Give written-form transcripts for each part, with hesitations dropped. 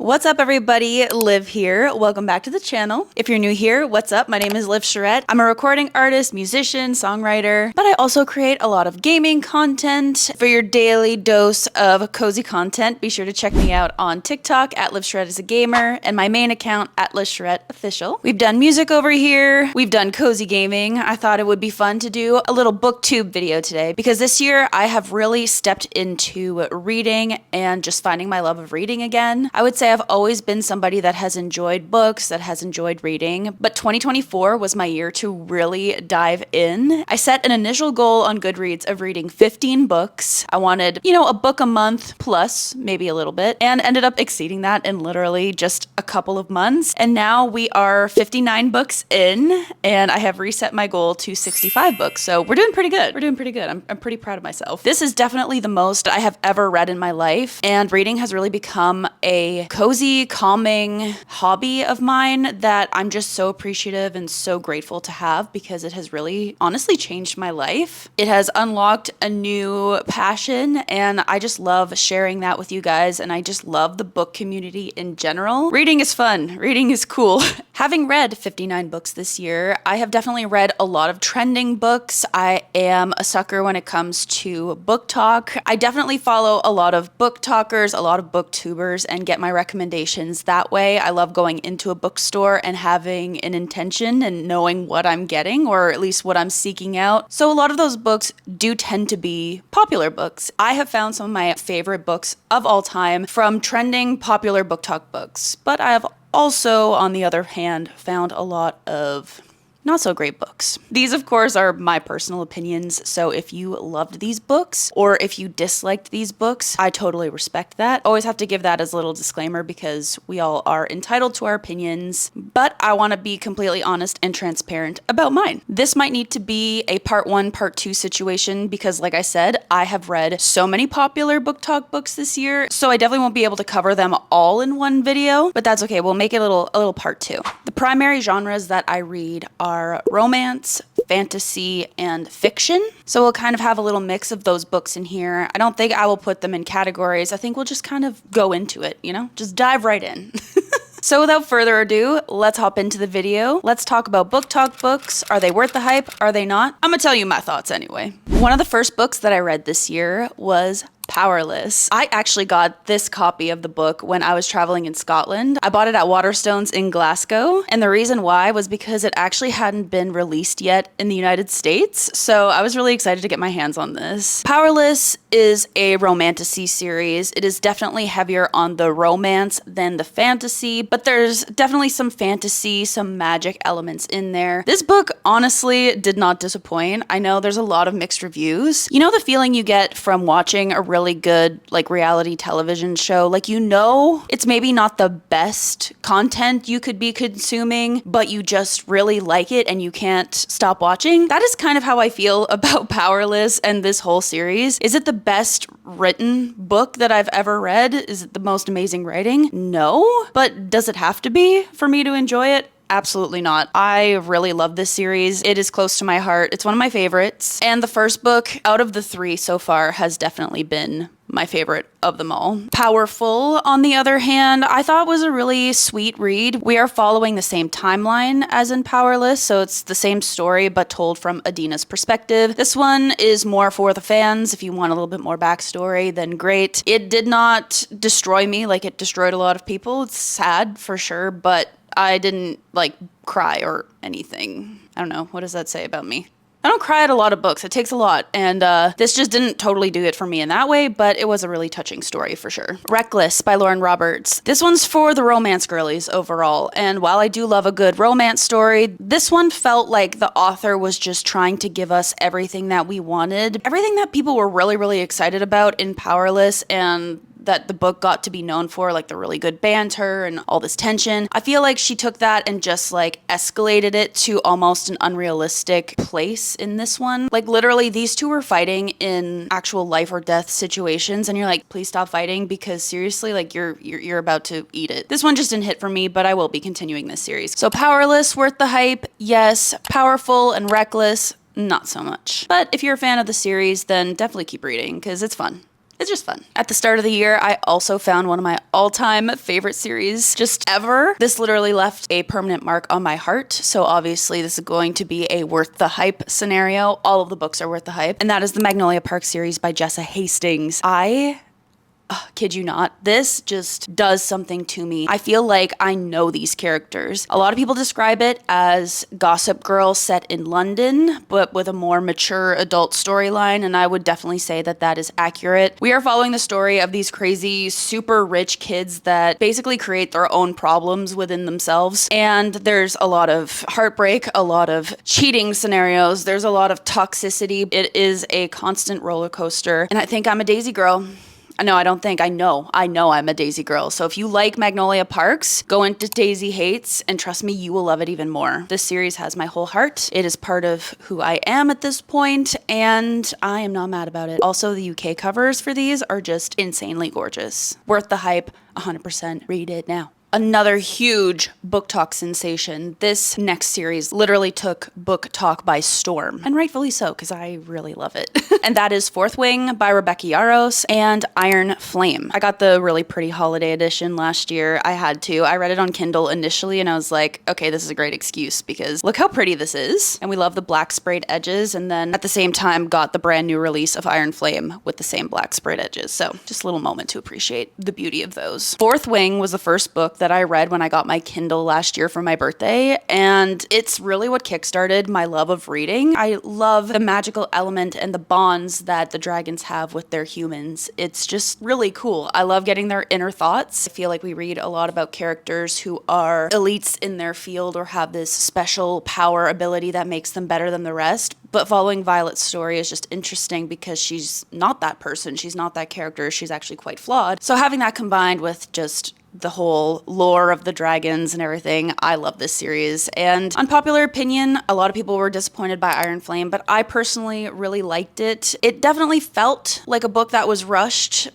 What's up, everybody? Liv here. Welcome back to the channel. If you're new here, what's up? My name is Liv Charette. I'm a recording artist, musician, songwriter, but I also create a lot of gaming content. For your daily dose of cozy content, be sure to check me out on TikTok at Liv Charette as a gamer and my main account at Liv Charette Official. We've done music over here. We've done cozy gaming. I thought it would be fun to do a little booktube video today because this year I have really stepped into reading and just finding my love of reading again. I would say I've always been somebody that has enjoyed books, that has enjoyed reading, but 2024 was my year to really dive in. I set an initial goal on Goodreads of reading 15 books. I wanted, a book a month plus, maybe a little bit, and ended up exceeding that in literally just a couple of months. And now we are 59 books in, and I have reset my goal to 65 books. So we're doing pretty good. I'm pretty proud of myself. This is definitely the most I have ever read in my life, and reading has really become a cozy, calming hobby of mine that I'm just so appreciative and so grateful to have because it has really honestly changed my life. It has unlocked a new passion, and I just love sharing that with you guys, and I just love the book community in general. Reading is fun. Reading is cool. Having read 59 books this year, I have definitely read a lot of trending books. I am a sucker when it comes to book talk. I definitely follow a lot of book talkers, a lot of booktubers, and get my recommendations that way. I love going into a bookstore and having an intention and knowing what I'm getting, or at least what I'm seeking out. So a lot of those books do tend to be popular books. I have found some of my favorite books of all time from trending popular book talk books, but I have also, on the other hand, found a lot of not so great books. These, of course, are my personal opinions, so if you loved these books or if you disliked these books, I totally respect that. Always have to give that as a little disclaimer because we all are entitled to our opinions, but I want to be completely honest and transparent about mine. This might need to be a part 1, part 2 situation because, like I said, I have read so many popular book talk books this year, so I definitely won't be able to cover them all in one video, but that's okay. We'll make it a little part 2. The primary genres that I read are romance, fantasy, and fiction. So we'll kind of have a little mix of those books in here. I don't think I will put them in categories. I think we'll just kind of go into it, just dive right in. So without further ado, let's hop into the video. Let's talk about book talk books. Are they worth the hype? Are they not? I'm gonna tell you my thoughts anyway. One of the first books that I read this year was Powerless. I actually got this copy of the book when I was traveling in Scotland. I bought it at Waterstones in Glasgow, and the reason why was because it actually hadn't been released yet in the United States, so I was really excited to get my hands on this. Powerless is a romantasy series. It is definitely heavier on the romance than the fantasy, but there's definitely some fantasy, some magic elements in there. This book honestly did not disappoint. I know there's a lot of mixed reviews. You know the feeling you get from watching a really good reality television show? It's maybe not the best content you could be consuming, but you just really like it and you can't stop watching. That is kind of how I feel about Powerless and this whole series. Is it the best written book that I've ever read? Is it the most amazing writing? No. But does it have to be for me to enjoy it? Absolutely not. I really love this series. It is close to my heart. It's one of my favorites. And the first book out of the 3 so far has definitely been my favorite of them all. Powerful, on the other hand, I thought was a really sweet read. We are following the same timeline as in Powerless, so it's the same story but told from Adina's perspective. This one is more for the fans. If you want a little bit more backstory, then great. It did not destroy me like it destroyed a lot of people. It's sad for sure, but I didn't cry or anything. I don't know. What does that say about me? I don't cry at a lot of books. It takes a lot. And this just didn't totally do it for me in that way, but it was a really touching story for sure. Reckless by Lauren Roberts. This one's for the romance girlies overall. And while I do love a good romance story, this one felt like the author was just trying to give us everything that we wanted. Everything that people were really, really excited about in Powerless and that the book got to be known for, the really good banter and all this tension. I feel like she took that and just escalated it to almost an unrealistic place in this one. Literally these two were fighting in actual life or death situations and you're like, please stop fighting because seriously, you're about to eat it. This one just didn't hit for me, but I will be continuing this series. So Powerless, worth the hype, yes. Powerful and Reckless, not so much. But if you're a fan of the series, then definitely keep reading because it's fun. It's just fun. At the start of the year, I also found one of my all-time favorite series just ever. This literally left a permanent mark on my heart. So obviously this is going to be a worth the hype scenario. All of the books are worth the hype. And that is the Magnolia Park series by Jessa Hastings. Kid you not, this just does something to me. I feel like I know these characters. A lot of people describe it as Gossip Girl set in London, but with a more mature adult storyline, and I would definitely say that that is accurate. We are following the story of these crazy, super rich kids that basically create their own problems within themselves, and there's a lot of heartbreak, a lot of cheating scenarios, there's a lot of toxicity. It is a constant roller coaster, and I think I'm a Daisy girl. No, I don't think. I know I'm a Daisy girl. So if you like Magnolia Parks, go into Daisy Hates, and trust me, you will love it even more. This series has my whole heart. It is part of who I am at this point, and I am not mad about it. Also, the UK covers for these are just insanely gorgeous. Worth the hype, 100%. Read it now. Another huge BookTok sensation. This next series literally took BookTok by storm, and rightfully so, because I really love it. And that is Fourth Wing by Rebecca Yarros and Iron Flame. I got the really pretty holiday edition last year. I had to. I read it on Kindle initially, and I was like, okay, this is a great excuse because look how pretty this is. And we love the black sprayed edges, and then at the same time got the brand new release of Iron Flame with the same black sprayed edges. So just a little moment to appreciate the beauty of those. Fourth Wing was the first book that I read when I got my Kindle last year for my birthday, and it's really what kickstarted my love of reading. I love the magical element and the bonds that the dragons have with their humans. It's just really cool. I love getting their inner thoughts. I feel like we read a lot about characters who are elites in their field or have this special power ability that makes them better than the rest. But following Violet's story is just interesting because she's not that person. She's not that character. She's actually quite flawed. So having that combined with just the whole lore of the dragons and everything, I love this series. And unpopular opinion, a lot of people were disappointed by Iron Flame, but I personally really liked it. It definitely felt like a book that was rushed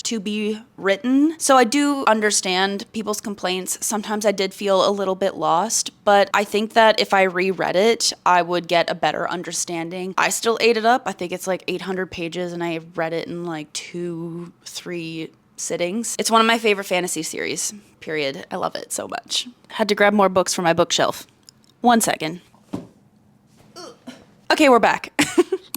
to be written. So I do understand people's complaints. Sometimes I did feel a little bit lost, but I think that if I reread it, I would get a better understanding. I still ate it up. I think it's like 800 pages, and I read it in like 2-3 sittings. It's one of my favorite fantasy series, period. I love it so much. Had to grab more books from my bookshelf. 1 second. Okay, we're back.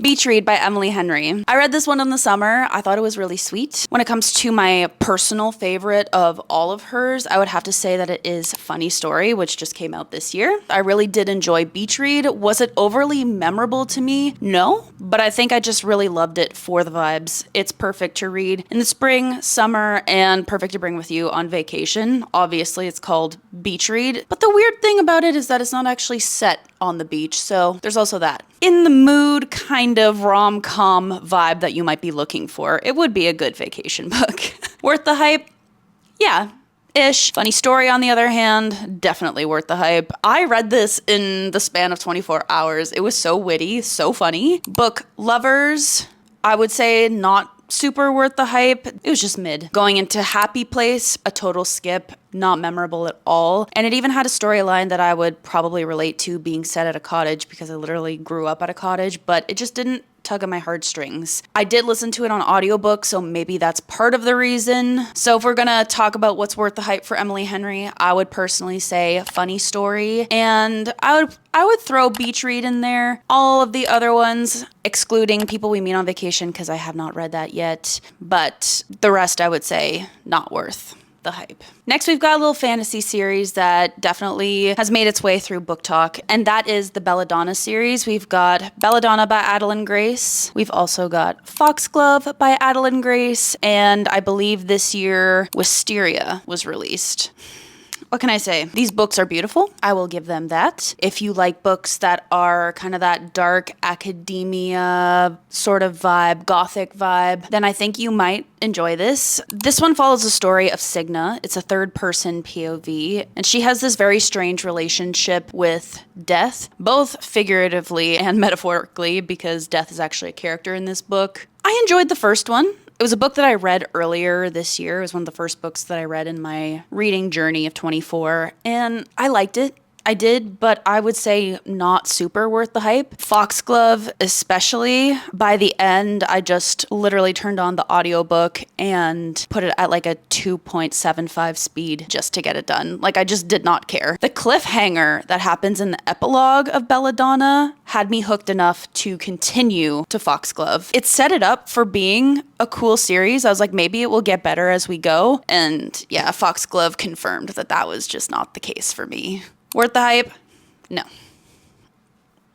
Beach Read by Emily Henry. I read this one in the summer. I thought it was really sweet. When it comes to my personal favorite of all of hers, I would have to say that it is Funny Story, which just came out this year. I really did enjoy Beach Read. Was it overly memorable to me? No, but I think I just really loved it for the vibes. It's perfect to read in the spring, summer, and perfect to bring with you on vacation. Obviously, it's called Beach Read, but the weird thing about it is that it's not actually set on the beach, so there's also that. In the mood, kind of rom-com vibe that you might be looking for, it would be a good vacation book. Worth the hype? Yeah. Ish. Funny Story, on the other hand, definitely worth the hype. I read this in the span of 24 hours. It was so witty, so funny. Book lovers, I would say not super worth the hype. It was just mid. Going into Happy Place, a total skip, not memorable at all. And it even had a storyline that I would probably relate to being set at a cottage because I literally grew up at a cottage, but it just didn't tug at my heartstrings. I did listen to it on audiobook, so maybe that's part of the reason. So if we're gonna talk about what's worth the hype for Emily Henry, I would personally say Funny Story, and I would throw Beach Read in there. All of the other ones, excluding People We Meet on Vacation, because I have not read that yet, but the rest I would say not worth the hype. Next, we've got a little fantasy series that definitely has made its way through BookTok, and that is the Belladonna series. We've got Belladonna by Adeline Grace. We've also got Foxglove by Adeline Grace, and I believe this year Wisteria was released. What can I say? These books are beautiful. I will give them that. If you like books that are kind of that dark academia sort of vibe, gothic vibe, then I think you might enjoy this. This one follows the story of Signa. It's a third-person POV, and she has this very strange relationship with death, both figuratively and metaphorically, because death is actually a character in this book. I enjoyed the first one. It was a book that I read earlier this year. It was one of the first books that I read in my reading journey of 24, and I liked it. I did, but I would say not super worth the hype. Foxglove, especially, by the end, I just literally turned on the audiobook and put it at like a 2.75 speed just to get it done. Like, I just did not care. The cliffhanger that happens in the epilogue of Belladonna had me hooked enough to continue to Foxglove. It set it up for being a cool series. I was like, maybe it will get better as we go. And yeah, Foxglove confirmed that that was just not the case for me. Worth the hype? No.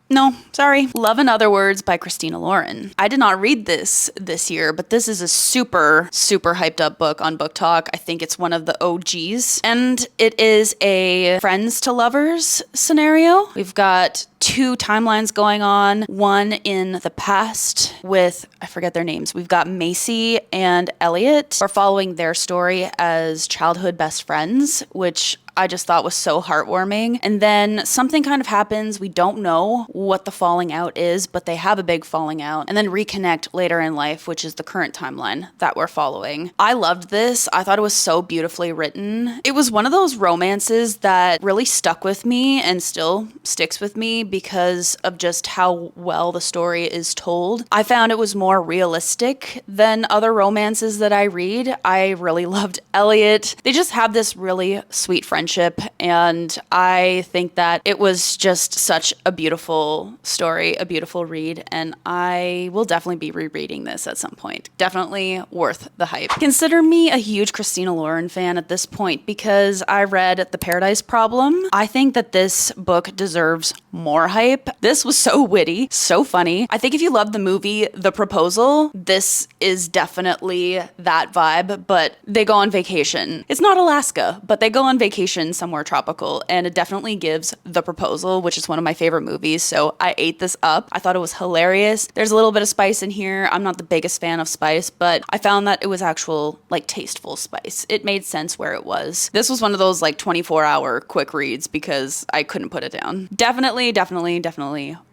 No, sorry. Love in Other Words by Christina Lauren. I did not read this year, but this is a super, super hyped up book on BookTok. I think it's one of the OGs. And it is a friends to lovers scenario. We've got two timelines going on, one in the past with, I forget their names. We've got Macy and Elliot. We're following their story as childhood best friends, which I just thought was so heartwarming. And then something kind of happens. We don't know what the falling out is, but they have a big falling out and then reconnect later in life, which is the current timeline that we're following. I loved this. I thought it was so beautifully written. It was one of those romances that really stuck with me and still sticks with me because of just how well the story is told. I found it was more realistic than other romances that I read. I really loved Elliot. They just have this really sweet friendship, and I think that it was just such a beautiful story, a beautiful read, and I will definitely be rereading this at some point. Definitely worth the hype. Consider me a huge Christina Lauren fan at this point because I read The Paradise Problem. I think that this book deserves more hype. This was so witty, so funny. I think if you love the movie The Proposal, this is definitely that vibe, but they go on vacation. It's not Alaska, but they go on vacation somewhere tropical, and it definitely gives The Proposal, which is one of my favorite movies, so I ate this up. I thought it was hilarious. There's a little bit of spice in here. I'm not the biggest fan of spice, but I found that it was actual, like, tasteful spice. It made sense where it was. This was one of those, like, 24-hour quick reads because I couldn't put it down. Definitely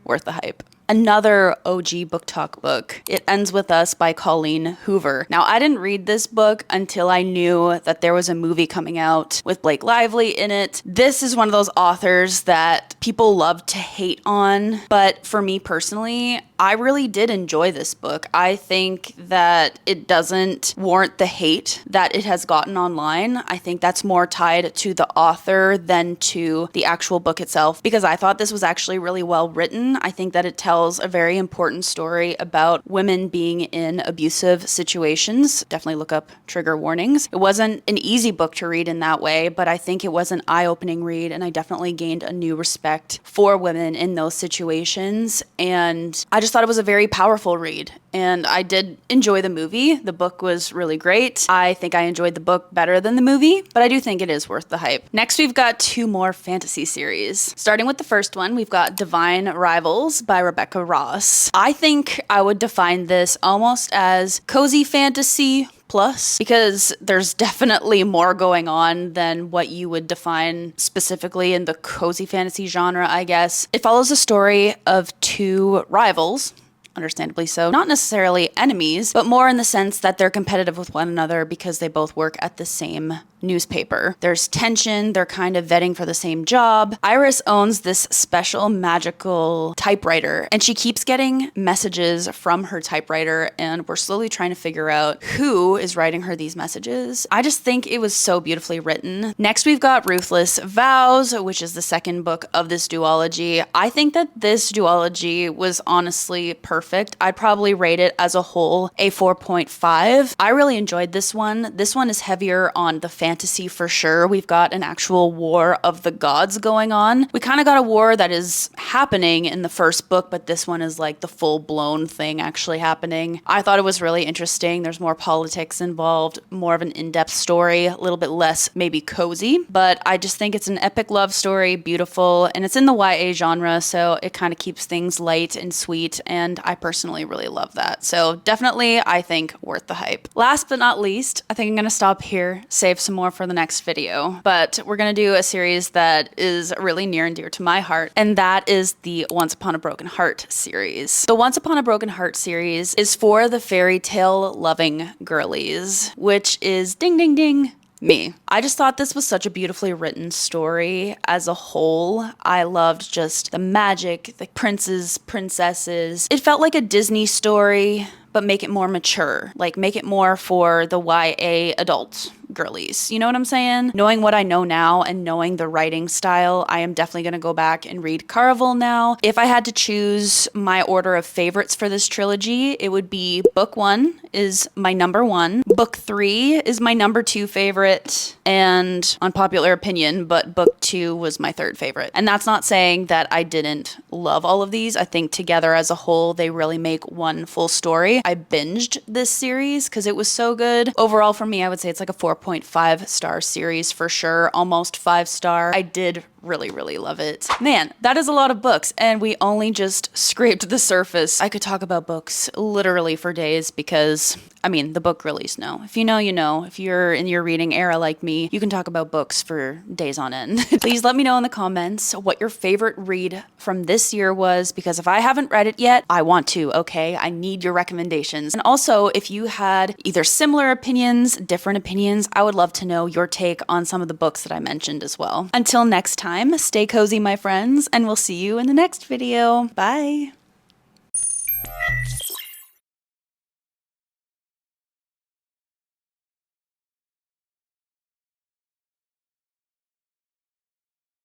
worth the hype. Another OG BookTok book. It Ends With Us by Colleen Hoover. Now, I didn't read this book until I knew that there was a movie coming out with Blake Lively in it. This is one of those authors that people love to hate on, but for me personally, I really did enjoy this book. I think that it doesn't warrant the hate that it has gotten online. I think that's more tied to the author than to the actual book itself, because I thought this was actually really well written. I think that it tells a very important story about women being in abusive situations. Definitely look up trigger warnings. It wasn't an easy book to read in that way, but I think it was an eye-opening read, and I definitely gained a new respect for women in those situations. And I just thought it was a very powerful read, and I did enjoy the movie. The book was really great. I think I enjoyed the book better than the movie, but I do think it is worth the hype. Next, we've got two more fantasy series. Starting with the first one, we've got Divine Rivals by Rebecca Ross. I think I would define this almost as cozy fantasy plus, because there's definitely more going on than what you would define specifically in the cozy fantasy genre, I guess. It follows a story of two rivals, understandably so, not necessarily enemies, but more in the sense that they're competitive with one another because they both work at the same newspaper. There's tension, they're kind of vetting for the same job. Iris owns this special magical typewriter, and she keeps getting messages from her typewriter, and we're slowly trying to figure out who is writing her these messages. I just think it was so beautifully written. Next, we've got Ruthless Vows, which is the second book of this duology. I think that this duology was honestly perfect. I'd probably rate it as a whole a 4.5. I really enjoyed this one. This one is heavier on the fantasy for sure. We've got an actual war of the gods going on. We kind of got a war that is happening in the first book, but this one is like the full-blown thing actually happening. I thought it was really interesting. There's more politics involved, more of an in-depth story, a little bit less maybe cozy, but I just think it's an epic love story, beautiful, and it's in the YA genre, so it kind of keeps things light and sweet, and I personally really love that. So definitely, I think, worth the hype. Last but not least, I think I'm going to stop here, save some more for the next video, but we're going to do a series that is really near and dear to my heart, and that is the Once Upon a Broken Heart series. The Once Upon a Broken Heart series is for the fairy tale loving girlies, which is ding ding ding me. I just thought this was such a beautifully written story as a whole. I loved just the magic, the princes, princesses. It felt like a Disney story, but make it more mature. Like, make it more for the YA adult girlies. You know what I'm saying? Knowing what I know now and knowing the writing style, I am definitely gonna go back and read Caraval now. If I had to choose my order of favorites for this trilogy, it would be book 1 is my number 1, book 3 is my number 2 favorite, and unpopular opinion, but book 2 was my 3rd favorite. And that's not saying that I didn't love all of these. I think together as a whole, they really make one full story. I binged this series because it was so good. Overall, for me, I would say it's like a 4.5 star series for sure, almost 5 star. I did really love it. Man, that is a lot of books, and we only just scraped the surface. I could talk about books literally for days because, I mean, the book girlies know. If you know, you know. If you're in your reading era like me, you can talk about books for days on end. Please let me know in the comments what your favorite read from this year was, because if I haven't read it yet, I want to, okay? I need your recommendations. And also, if you had either similar opinions, different opinions, I would love to know your take on some of the books that I mentioned as well. Until next time, stay cozy, my friends, and we'll see you in the next video. Bye!